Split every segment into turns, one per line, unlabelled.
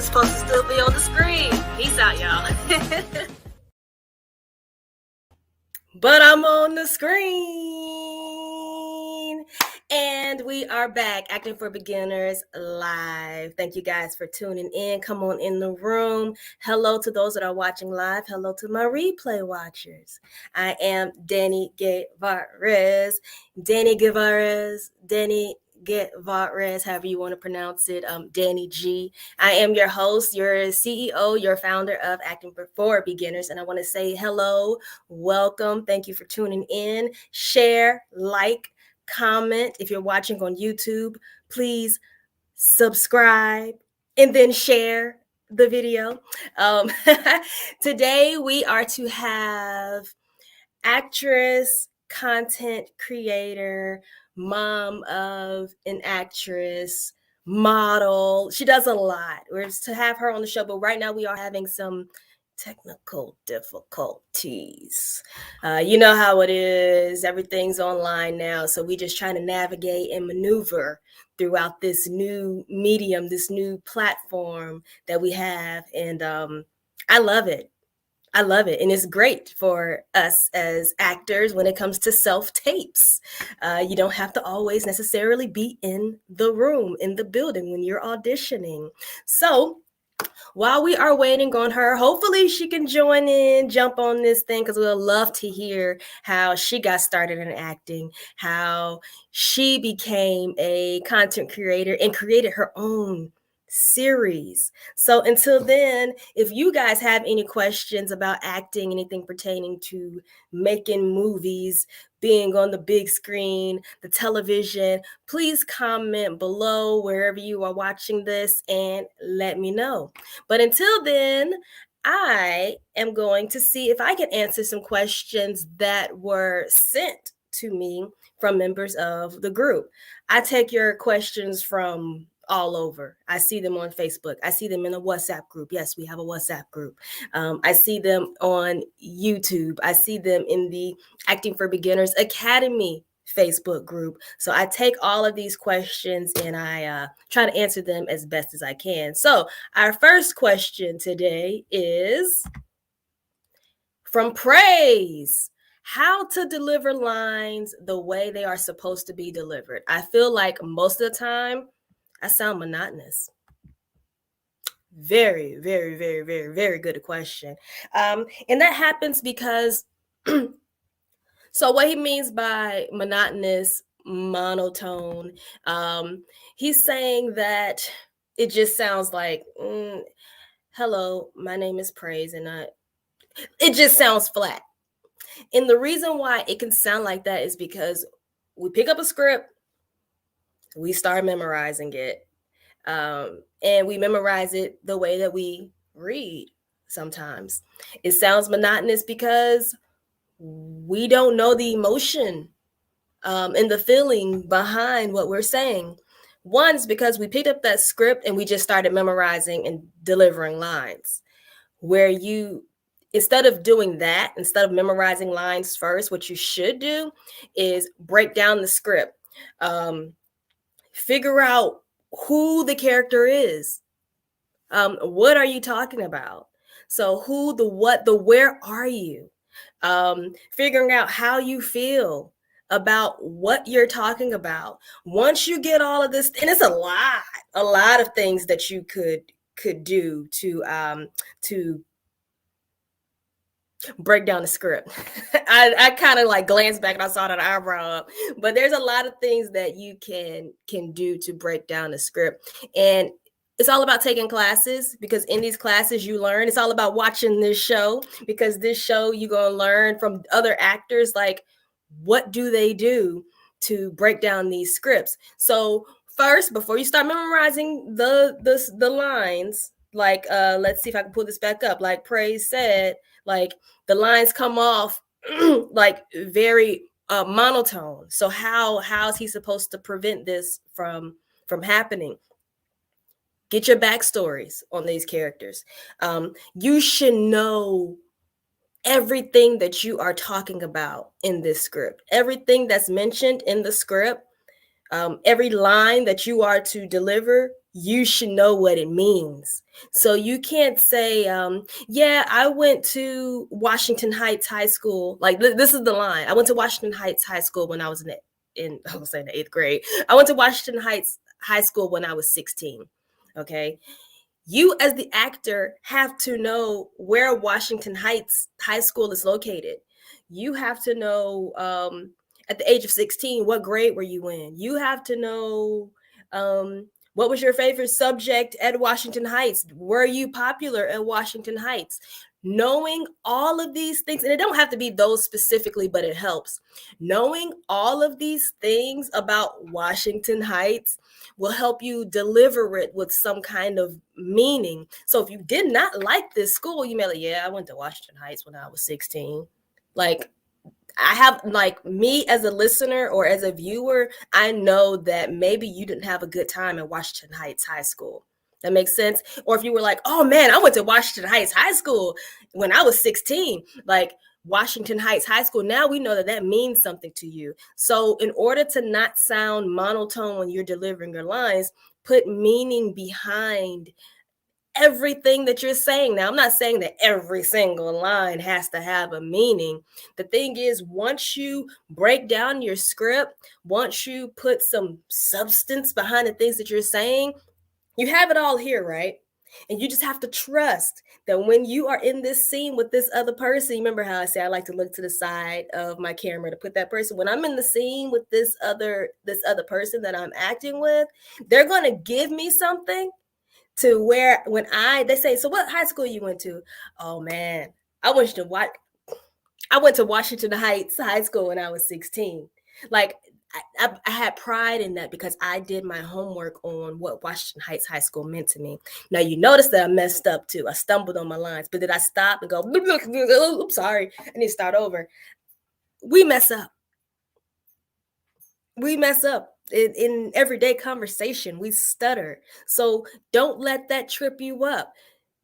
was supposed to still be on the screen. Peace out, y'all. But I'm on the screen. And we are back, Acting for Beginners live. Thank you guys for tuning in. Come on in the room. Hello to those that are watching live. Hello to my replay watchers. I am Danny Guevara. Danny Guevara, however you want to pronounce it, Danny G. I am your host, your CEO, your founder of Acting for Beginners, and I want to say hello, welcome, thank you for tuning in. Share, like, comment. If you're watching on YouTube, please subscribe and then share the video. Today we are to have actress, content creator, mom of an actress, model. She does a lot. We're to have her on the show, but right now we are having some technical difficulties. You know how it is. Everything's online now, so we just trying to navigate and maneuver throughout this new medium, this new platform that we have, and I love it. I love it. And it's great for us as actors when it comes to self-tapes. You don't have to always necessarily be in the room, in the building when you're auditioning. So while we are waiting on her, hopefully she can join in, jump on this thing, because we'll love to hear how she got started in acting, how she became a content creator and created her own series. So until then, if you guys have any questions about acting, anything pertaining to making movies, being on the big screen, the television, please comment below wherever you are watching this and let me know. But until then, I am going to see if I can answer some questions that were sent to me from members of the group. I take your questions from all over. I see them on Facebook. I see them in a WhatsApp group. Yes, we have a WhatsApp group. I see them on YouTube. I see them in the Acting for Beginners Academy Facebook group. So I take all of these questions and I try to answer them as best as I can. So our first question today is from Praise. How to deliver lines the way they are supposed to be delivered. I feel like most of the time I sound monotonous. Very, very, very, very, very good question. And that happens because, so what he means by monotonous, monotone, he's saying that it just sounds like, hello, my name is Praise, and it just sounds flat. And the reason why it can sound like that is because we pick up a script, we start memorizing it, and we memorize it the way that we read sometimes. It sounds monotonous because we don't know the emotion and the feeling behind what we're saying. One is because we picked up that script and we just started memorizing and delivering lines. Where you, instead of doing that, instead of memorizing lines first, what you should do is break down the script. Figure out who the character is. What are you talking about? So who, the what, the where are you? Figuring out how you feel about what you're talking about. Once you get all of this, and it's a lot of things that you could do to break down the script. I kind of like glanced back and I saw that eyebrow up, but there's a lot of things that you can do to break down the script. And it's all about taking classes, because in these classes you learn. It's all about watching this show, because this show you're going to learn from other actors, like what do they do to break down these scripts. So first, before you start memorizing the lines, like let's see if I can pull this back up. Like Praise said, like the lines come off like very monotone. So how is he supposed to prevent this from happening? Get your backstories on these characters. You should know everything that you are talking about in this script, everything that's mentioned in the script, every line that you are to deliver, you should know what it means. So you can't say, yeah, I went to Washington Heights High School. Like this is the line. I went to Washington Heights High School when I was in I was saying the eighth grade. I went to Washington Heights High School when I was 16. Okay. You as the actor have to know where Washington Heights High School is located. You have to know at the age of 16 what grade were you in. You have to know what was your favorite subject at Washington Heights. Were you popular at Washington Heights? Knowing all of these things, and it don't have to be those specifically, but it helps. Knowing all of these things about Washington Heights will help you deliver it with some kind of meaning. So if you did not like this school, you may like, yeah, I went to Washington Heights when I was 16. Like, I have, like, me as a listener or as a viewer, I know that maybe you didn't have a good time at Washington Heights High School. That makes sense. Or if you were like, oh man, I went to Washington Heights High School when I was 16, like Washington Heights High School, now we know that that means something to you. So in order to not sound monotone when you're delivering your lines, put meaning behind everything that you're saying. Now, I'm not saying that every single line has to have a meaning. The thing is, once you break down your script, once you put some substance behind the things that you're saying, you have it all here, right? And you just have to trust that when you are in this scene with this other person, remember how I say I like to look to the side of my camera to put that person. When I'm in the scene with this other person that I'm acting with, they're going to give me something to where when they say, so what high school you went to? Oh man, I went to what I went to Washington Heights High School when I was 16. Like I had pride in that because I did my homework on what Washington Heights High School meant to me. Now you notice that I messed up too. I stumbled on my lines, but did I stop and go, oops, sorry, I need to start over? We mess up. We mess up in everyday conversation. We stutter. So don't let that trip you up.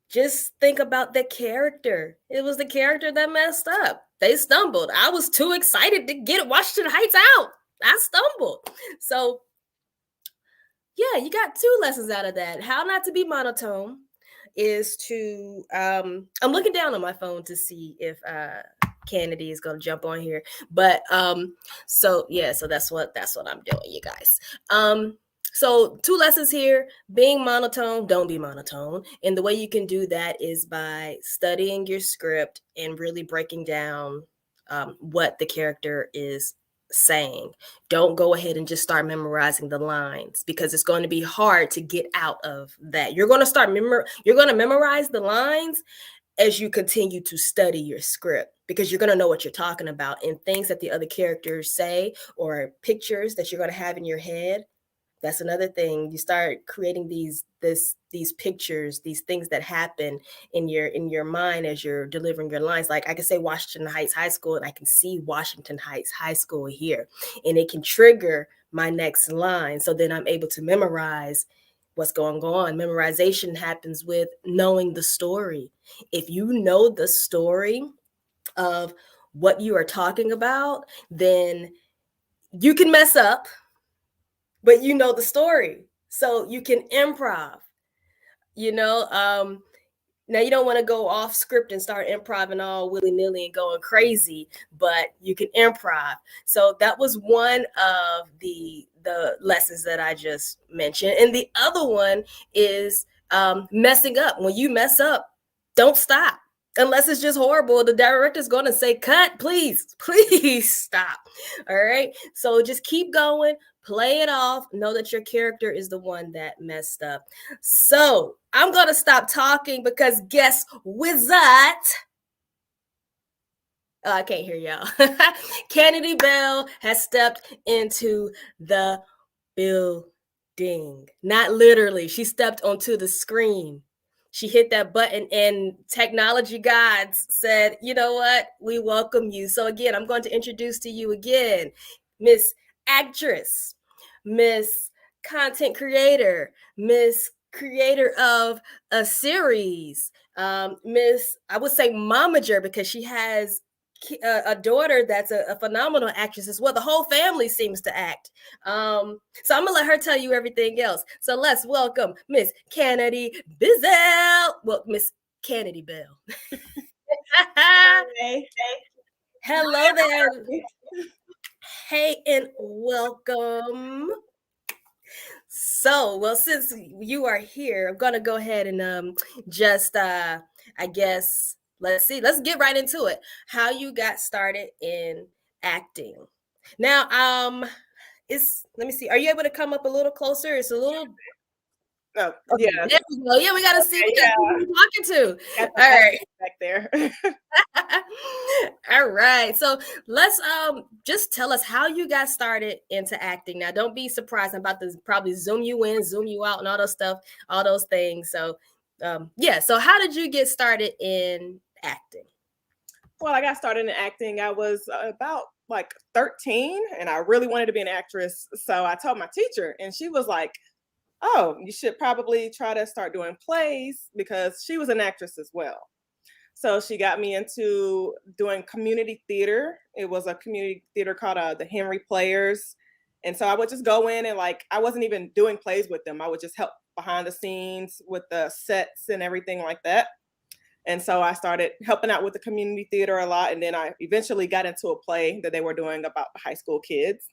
Just think about the character. It was the character that messed up. They stumbled. I was too excited to get Washington Heights out. I stumbled. So, yeah, you got two lessons out of that. How not to be monotone is to I'm looking down on my phone to see if Cannady is gonna jump on here. But so yeah, so that's what I'm doing, you guys. So two lessons here: being monotone, don't be monotone. And the way you can do that is by studying your script and really breaking down what the character is saying. Don't go ahead and just start memorizing the lines because it's going to be hard to get out of that. You're going to memorize the lines as you continue to study your script because you're going to know what you're talking about and things that the other characters say or pictures that you're going to have in your head. That's another thing. You start creating these pictures, these things that happen in your mind as you're delivering your lines. Like I can say Washington Heights High School and I can see Washington Heights High School here, and it can trigger my next line. So then I'm able to memorize what's going on. Memorization happens with knowing the story. If you know the story of what you are talking about, then you can mess up, but you know the story. So you can improv, you know. Now you don't want to go off script and start improvising all willy-nilly and going crazy, but you can improv. So that was one of the lessons that I just mentioned. And the other one is messing up. When you mess up, don't stop. Unless it's just horrible, the director's going to say, cut, please, please stop. All right. So just keep going, play it off. Know that your character is the one that messed up. So I'm going to stop talking because guess with that, I can't hear y'all. Cannady Bell has stepped into the building. Not literally. She stepped onto the screen. She hit that button and technology gods said, you know what? We welcome you. So again, I'm going to introduce to you again, Miss Actress, Miss Content Creator, Miss Creator of a series, Miss, I would say momager because she has a daughter that's a phenomenal actress as well. The whole family seems to act. So I'm gonna let her tell you everything else. So let's welcome Miss Cannady Bell. Well, Miss Cannady Bell.
Hey.
Hello there. Hey, and welcome. So, well, since you are here, I'm gonna go ahead and just I guess let's get right into it. How you got started in acting. Now, it's let me see. Are you able to come up a little closer? It's a little
Oh,
okay,
yeah.
there we go. Yeah, we gotta see,
Okay,
we gotta see who
yeah.
we're talking to.
Got
All
some
right.
back there.
All right. So let's just tell us how you got started into acting. Now, don't be surprised. I'm about to probably zoom you in, zoom you out, and all those stuff, all those things. So yeah. So how did you get started in acting?
Well, I got started in acting. I was about like 13 and I really wanted to be an actress. So I told my teacher and she was like, "Oh, you should probably try to start doing plays," because she was an actress as well. So she got me into doing community theater. It was a community theater called the Henry Players. And so I would just go in and like, I wasn't even doing plays with them. I would just help behind the scenes with the sets and everything like that. And so I started helping out with the community theater a lot. And then I eventually got into a play that they were doing about high school kids.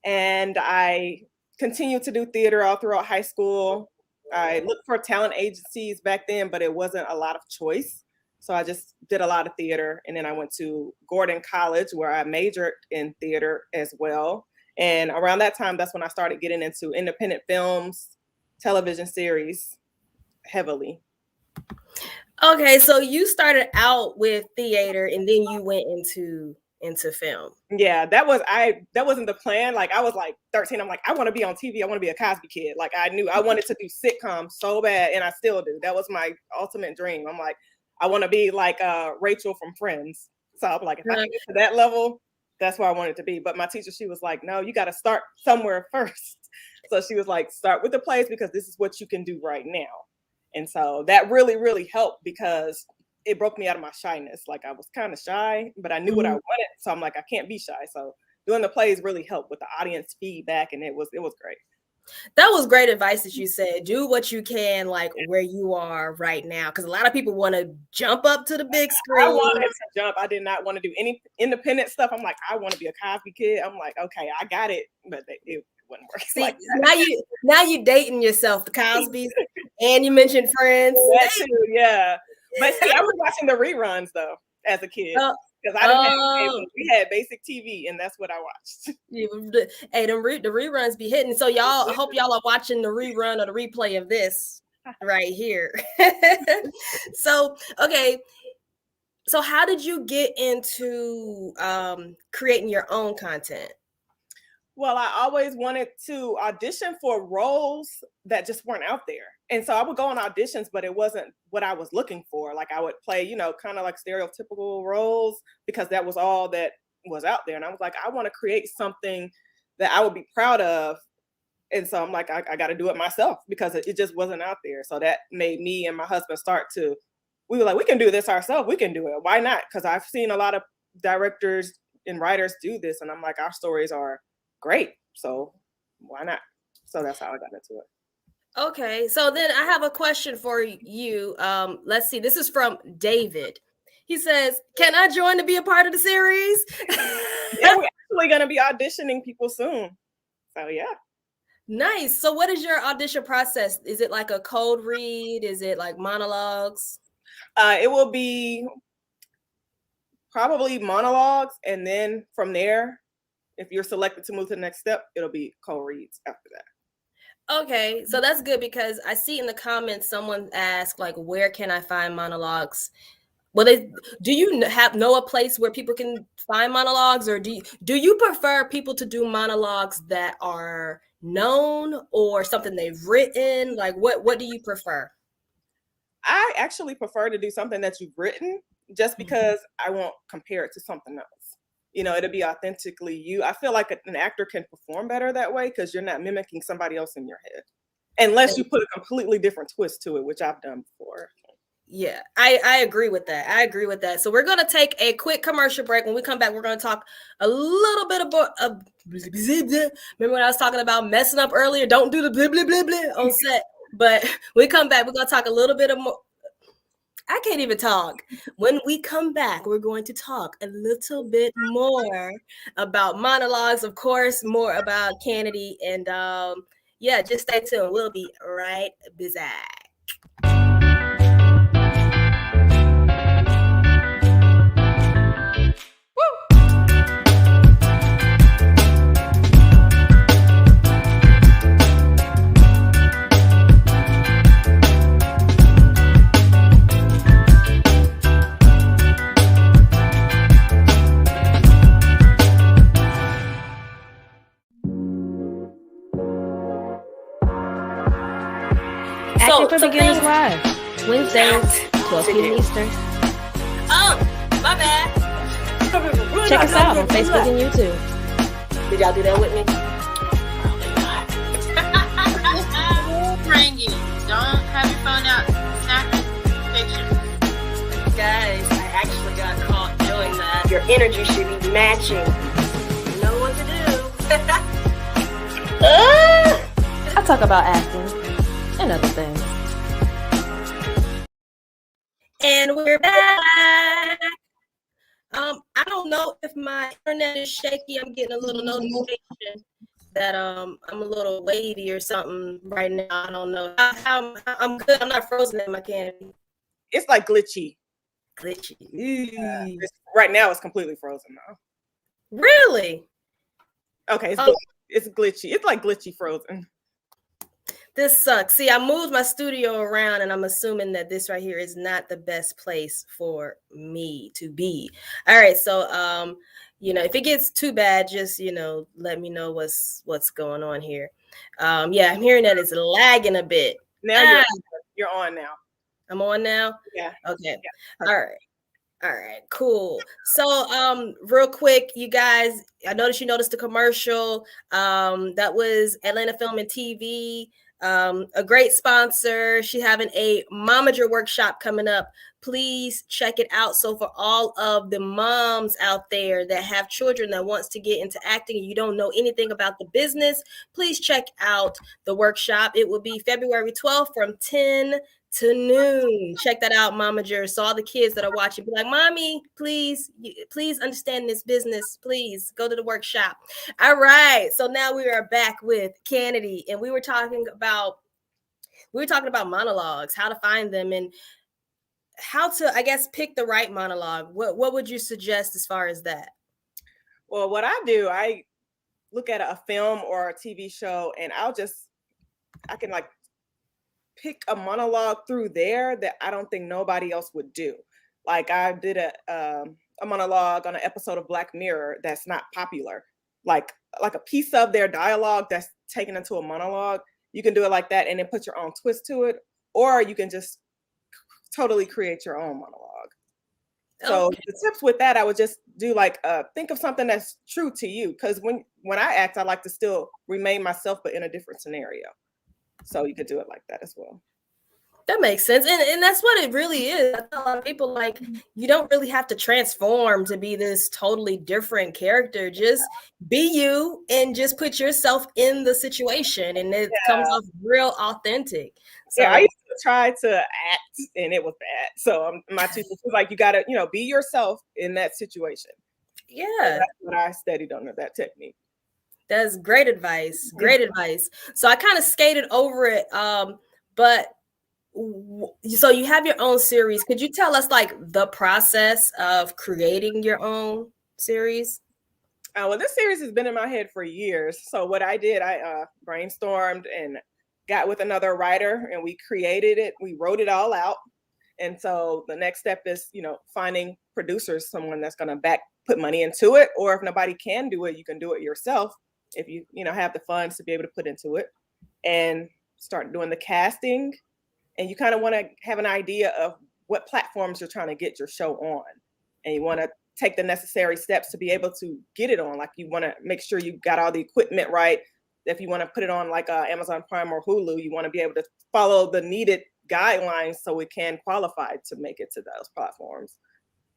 And I continued to do theater all throughout high school. I looked for talent agencies back then, but it wasn't a lot of choice. So I just did a lot of theater. And then I went to Gordon College where I majored in theater as well. And around that time, that's when I started getting into independent films, television series heavily.
Okay, so you started out with theater and then you went into film.
Yeah, that wasn't the plan. Like I was like 13. I'm like, I want to be on TV. I want to be a Cosby kid. Like I knew I wanted to do sitcoms so bad, and I still do. That was my ultimate dream. I'm like, I want to be like Rachel from Friends. So I'm like, if I can get to that level, that's where I wanted to be. But my teacher, she was like, no, you got to start somewhere first. So she was like, start with the plays because this is what you can do right now. And so that really, really helped because it broke me out of my shyness. Like I was kind of shy, but I knew what I wanted. So I'm like, I can't be shy. So doing the plays really helped with the audience feedback, and it was great.
That was great advice that you said. Do what you can, like where you are right now, because a lot of people want to jump up to the big
I
screen.
wanted to jump. I did not want to do any independent stuff. I'm like, I want to be a Cosby kid. I'm like, okay, I got it, but it wouldn't work.
See,
like
now you dating yourself, the Cosbys, and you mentioned Friends.
that too, yeah. But see, I was watching the reruns though as a kid. Because I didn't have cable. We had basic TV, and that's what I watched.
Hey, the reruns be hitting. So y'all, I hope y'all are watching the rerun or the replay of this right here. So, okay. So how did you get into creating your own content?
Well, I always wanted to audition for roles that just weren't out there. And so I would go on auditions, but it wasn't what I was looking for. Like I would play, kind of like stereotypical roles because that was all that was out there. And I was like, I want to create something that I would be proud of. And so I'm like, I got to do it myself because it just wasn't out there. So that made me and my husband we were like, we can do this ourselves. We can do it. Why not? Because I've seen a lot of directors and writers do this. And I'm like, our stories are great. So why not? So that's how I got into it.
Okay, so then I have a question for you. Let's see. This is from David. He says, "Can I join to be a part of the series?"
Yeah, we're actually going to be auditioning people soon. So yeah.
Nice. So what is your audition process? Is it like a cold read? Is it like monologues?
It will be probably monologues, and then from there, if you're selected to move to the next step, it'll be co-reads after that.
Okay, so that's good because I see in the comments someone asked like, "Where can I find monologues?" Well, do you know a place where people can find monologues, or do you prefer people to do monologues that are known or something they've written? Like, what do you prefer?
I actually prefer to do something that you've written just because I won't compare it to something else. It'll be authentically you. I feel like an actor can perform better that way because you're not mimicking somebody else in your head. Unless you put a completely different twist to it, which I've done before.
Yeah, I agree with that. I agree with that. So we're gonna take a quick commercial break. When we come back, we're gonna talk a little bit about. Remember when I was talking about messing up earlier? Don't do the blah blah blah blah on set. But when we come back, we're gonna talk a little bit of more. I can't even talk. When we come back, we're going to talk a little bit more about monologues, of course, more about Cannady, and yeah, just stay tuned. We'll be right back.
Acting for Beginners Live, Wednesdays, 12 p.m. Eastern.
Oh, my bad.
Check us out on Facebook and YouTube.
Did y'all do that with me?
Rangy, don't have your phone out snapping pictures.
Guys, I actually got caught doing that. Your energy should be matching. You know what to do.
I talk about acting and other things.
And we're back. I don't know if my internet is shaky. I'm getting a little notification that I'm a little wavy or something right now. I don't know. I'm good. I'm not frozen in my candy.
It's like glitchy.
Glitchy.
Right now, it's completely frozen though.
Really?
Okay, it's glitchy. It's like glitchy frozen.
This sucks. See, I moved my studio around, and I'm assuming that this right here is not the best place for me to be. All right, so if it gets too bad, just let me know what's going on here. Yeah, I'm hearing that it's lagging a bit.
Now you're on now.
I'm on now.
Yeah.
Okay.
Yeah.
All right, cool. So, real quick, you guys, I noticed the commercial. That was Atlanta Film and TV. A great sponsor. She's having a momager workshop coming up. Please check it out. So for all of the moms out there that have children that wants to get into acting and you don't know anything about the business, please check out the workshop. It will be February 12th from 10 to noon. Check that out, momager. So all the kids that are watching, be like, Mommy, please understand this business. Please go to the workshop. All right. So now we are back with Cannady, and we were talking about monologues, how to find them, and how to, I guess, pick the right monologue. What would you suggest as far as that?
Well, what I do, I look at a film or a TV show, and I can like pick a monologue through there that I don't think nobody else would do. Like I did a monologue on an episode of Black Mirror that's not popular. Like a piece of their dialogue that's taken into a monologue. You can do it like that and then put your own twist to it, or you can just totally create your own monologue. So the tips with that, I would just do like think of something that's true to you, because when I act, I like to still remain myself, but in a different scenario. So you could do it like that as well.
That makes sense. And that's what it really is. I tell a lot of people, like, you don't really have to transform to be this totally different character. Just be you and just put yourself in the situation, and it comes off real authentic. So
yeah, I used to try to act and it was bad. So my teacher was like, you got to, be yourself in that situation.
Yeah.
So that's what I studied under that technique.
That's great advice. Great advice. So I kind of skated over it. But so you have your own series. Could you tell us like the process of creating your own series?
Well, this series has been in my head for years. So what I did, I brainstormed and got with another writer, and we created it. We wrote it all out. And so the next step is, finding producers, someone that's going to put money into it. Or if nobody can do it, you can do it yourself if you have the funds to be able to put into it, and start doing the casting. And you kind of want to have an idea of what platforms you're trying to get your show on. And you want to take the necessary steps to be able to get it on. Like you want to make sure you got all the equipment right. If you want to put it on like Amazon Prime or Hulu, you want to be able to follow the needed guidelines so it can qualify to make it to those platforms.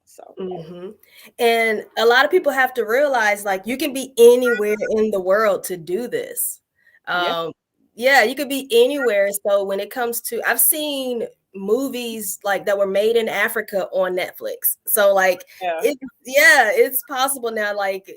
So,
and a lot of people have to realize, like, you can be anywhere in the world to do this.
yeah.
Yeah, you could be anywhere. So when it comes to, I've seen movies like that were made in Africa on Netflix. So like,
Yeah.
it's possible now. Like,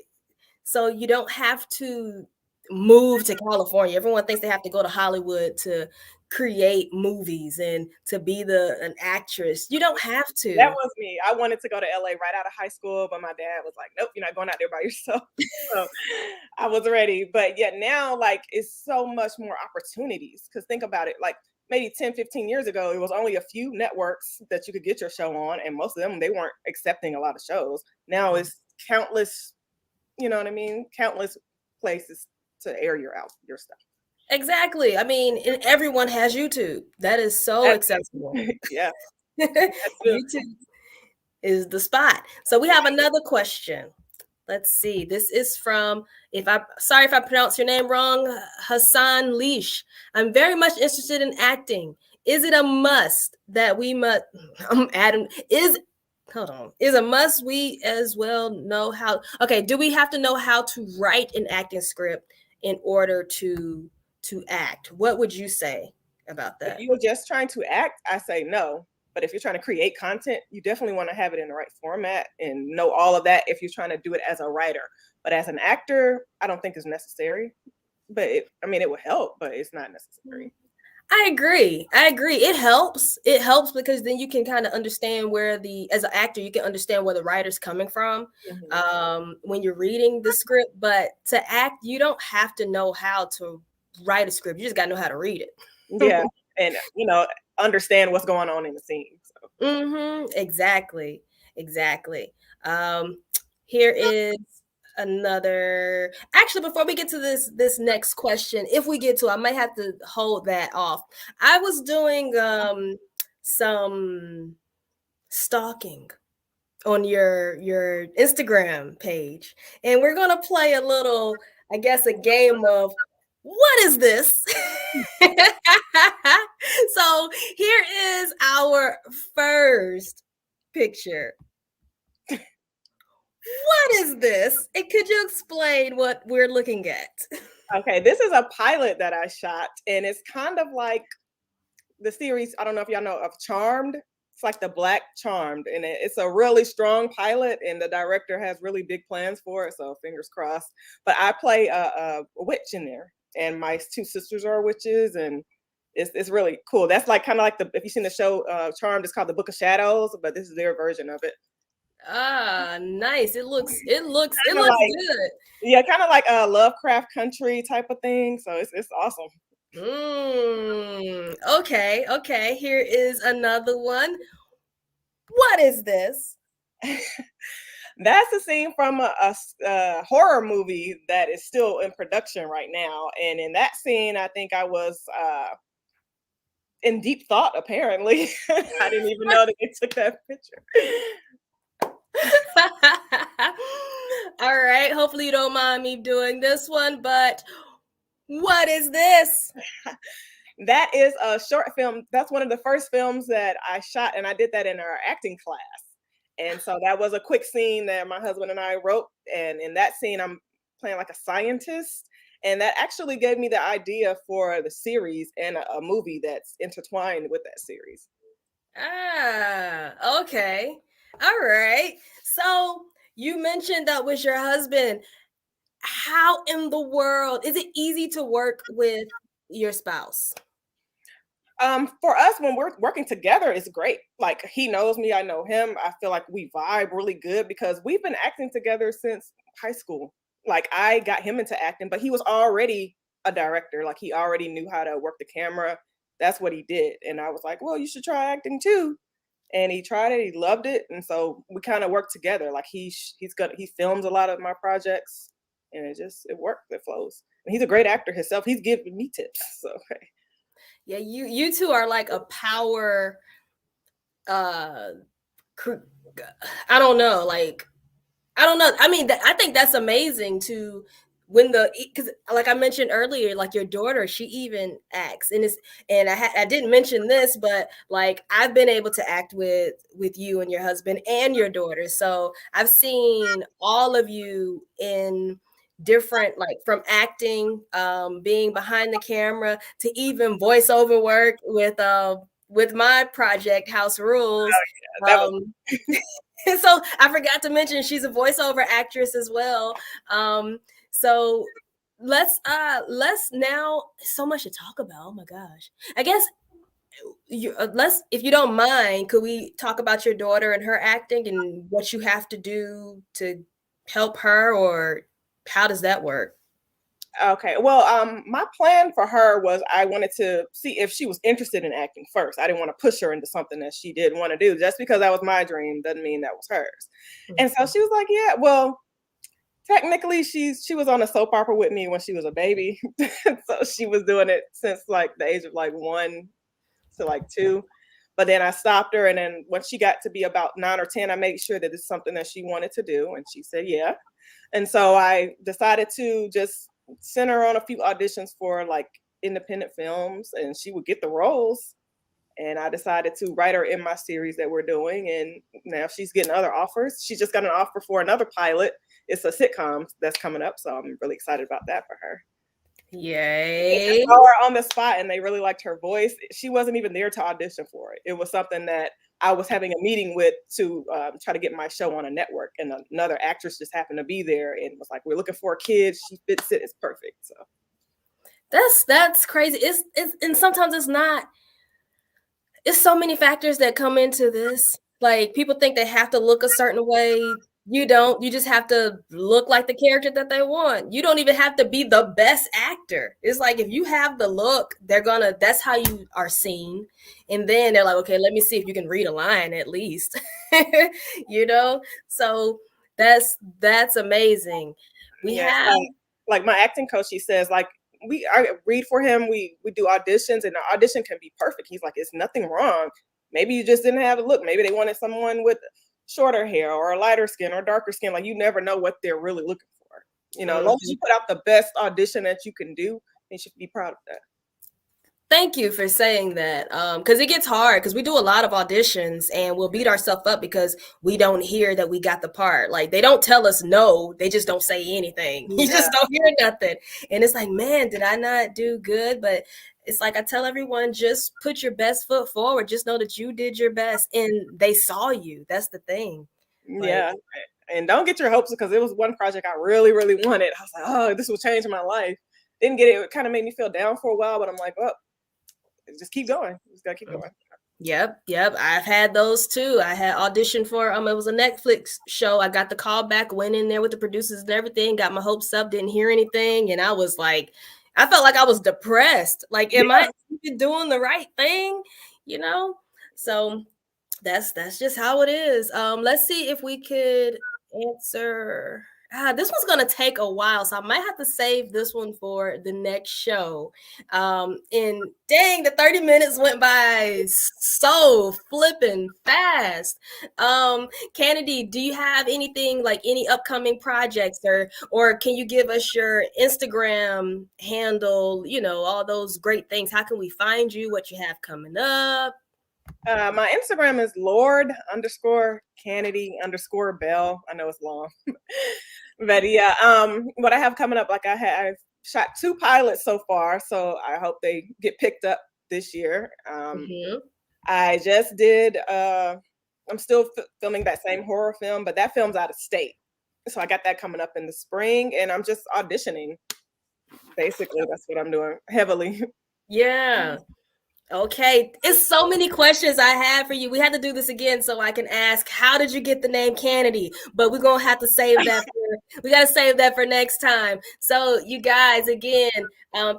so you don't have to move to California. Everyone thinks they have to go to Hollywood to create movies and to be an actress. You don't have
That
to.
was me. I wanted to go to LA right out of high school, but my dad was like, nope, you're not going out there by yourself. So I was ready. But yet now, like, it's so much more opportunities. Because think about it, like maybe 10, 15 years ago, it was only a few networks that you could get your show on. And most of them, they weren't accepting a lot of shows. Now it's countless, you know what I mean? Countless places to air your stuff.
Exactly. I mean, and everyone has YouTube. That is so accessible.
Yeah.
YouTube is the spot. So we have another question. Let's see. This is from, sorry if I pronounce your name wrong, Hassan Leash. I'm very much interested in acting. Is it a must that we must, I'm adding, hold on, is a must we as well know how, okay, do we have to know how to write an acting script in order to act? What would you say about that?
If you're just trying to act, I say no. But if you're trying to create content, you definitely want to have it in the right format and know all of that if you're trying to do it as a writer. But as an actor, I don't think it's necessary. But it would help, but it's not necessary.
I agree. It helps. It helps because then you can kind of understand as an actor, you can understand where the writer's coming from when you're reading the script. But to act, you don't have to know how to write a script. You just got to know how to read it.
Yeah. And, understand what's going on in the scene. So.
Exactly. Here is another, actually, before we get to this next question, if we get to, I might have to hold that off. I was doing some stalking on your Instagram page, and we're gonna play a little, I guess, a game of what is this? So here is our first picture. What is this? And could you explain what we're looking at?
Okay, this is a pilot that I shot, and it's kind of like the series, I don't know if y'all know of Charmed. It's like the Black Charmed, and it's a really strong pilot, and the director has really big plans for it, so fingers crossed. But I play a witch in there, and my two sisters are witches, and it's really cool. That's like kind of like if you've seen the show Charmed, it's called The Book of Shadows, but this is their version of it.
Ah, nice. It looks
like,
good.
Yeah, kind of like a Lovecraft Country type of thing. So it's awesome.
Okay. Here is another one. What is this?
That's a scene from a horror movie that is still in production right now. And in that scene, I think I was in deep thought, apparently. I didn't even know that they took that picture.
All right. Hopefully you don't mind me doing this one, but what is this?
That is a short film. That's one of the first films that I shot, and I did that in our acting class. And so that was a quick scene that my husband and I wrote. And in that scene, I'm playing like a scientist. And that actually gave me the idea for the series and a movie that's intertwined with that series.
Ah, okay. All right. So you mentioned that was your husband. How in the world is it easy to work with your spouse?
For us, when we're working together, it's great. Like he knows me, I know him. I feel like we vibe really good because we've been acting together since high school. Like I got him into acting, but he was already a director. Like he already knew how to work the camera. That's what he did. And I was like, well, you should try acting too. And he tried it. He loved it. And so we kind of worked together. Like he films a lot of my projects, and it worked. It flows. And he's a great actor himself. He's giving me tips. So.
Yeah, you two are like a power. I don't know. I mean, I think that's amazing to because like I mentioned earlier, like your daughter, she even acts, and I didn't mention this, but like I've been able to act with you and your husband and your daughter, so I've seen all of you in different, like from acting, being behind the camera, to even voiceover work with my project House Rules.
That was
So I forgot to mention she's a voiceover actress as well. So let's now, so much to talk about. Oh my gosh. I guess let's, if you don't mind, could we talk about your daughter and her acting and what you have to do to help her, or how does that work?
okay. Well, my plan for her was I wanted to see if she was interested in acting first. I didn't want to push her into something that she didn't want to do. Just because that was my dream doesn't mean that was hers. And so she was like, "Yeah, well, technically she was on a soap opera with me when she was a baby." So she was doing it since like the age of like 1 to like 2. But then I stopped her, and then when she got to be about 9 or 10, I made sure that it's something that she wanted to do, and she said yeah. And so I decided to just send her on a few auditions for like independent films, and she would get the roles. And I decided to write her in my series that we're doing, and now she's getting other offers. She just got an offer for another pilot. It's a sitcom that's coming up, so I'm really excited about that for her. They
Yay.
just saw her on the spot, and they really liked her voice. She wasn't even there to audition for it. It was something that I was having a meeting with to try to get my show on a network, and another actress just happened to be there and was like, "We're looking for a kid. She fits it. It's perfect." So
That's crazy. It's and sometimes it's not. It's so many factors that come into this. Like, people think they have to look a certain way. You don't. You just have to look like the character that they want. You don't even have to be the best actor. It's like, if you have the look, that's how you are seen. And then they're like, okay, let me see if you can read a line at least. You know? So that's amazing. We
yeah,
have
like my acting coach, he says like I read for him. We do auditions, and the audition can be perfect. He's like, it's nothing wrong. Maybe you just didn't have a look. Maybe they wanted someone with shorter hair or a lighter skin or darker skin. Like, you never know what they're really looking for. You know, as long as you put out the best audition that you can do, you should be proud of that.
Thank you for saying that. Because it gets hard, because we do a lot of auditions and we'll beat ourselves up because we don't hear that we got the part. Like, they don't tell us no, they just don't say anything. You just don't hear nothing. And it's like, man, did I not do good? But it's like I tell everyone, just put your best foot forward. Just know that you did your best and they saw you. That's the thing.
Yeah. And don't get your hopes, because it was one project I really, really wanted. I was like, oh, this will change my life. Didn't get it. It kind of made me feel down for a while, but I'm like, well, just keep going. Just gotta keep going.
Yep. I've had those too. I had auditioned for it was a Netflix show. I got the call back, went in there with the producers and everything, got my hopes up, didn't hear anything, and I was like, I felt like I was depressed. Like, am I doing the right thing? You know? So that's just how it is. Let's see if we could answer. This one's gonna take a while, so I might have to save this one for the next show. And dang, the 30 minutes went by so flipping fast. Cannady, do you have anything, like any upcoming projects, or can you give us your Instagram handle? You know, all those great things. How can we find you? What you have coming up?
My Instagram is Lord_Cannady_Bell. I know it's long, but yeah. What I have coming up, like I've shot 2 pilots so far, so I hope they get picked up this year. I just did. I'm still filming that same horror film, but that film's out of state, so I got that coming up in the spring, and I'm just auditioning. Basically, that's what I'm doing heavily.
Yeah. Okay, it's so many questions I have for you. We had to do this again so I can ask, how did you get the name Cannady? But we're gonna have to save that we gotta save that for next time. So you guys, again,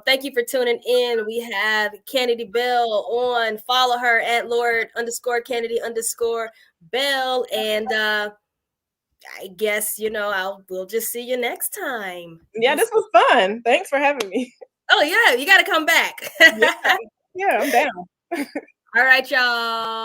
thank you for tuning in. We have Cannady Bell on. Follow her at Lord_Cannady_Bell. And I guess, we'll just see you next time.
Yeah, this was fun. Thanks for having me.
Oh yeah, you gotta come back.
Yeah, I'm down.
All right, y'all.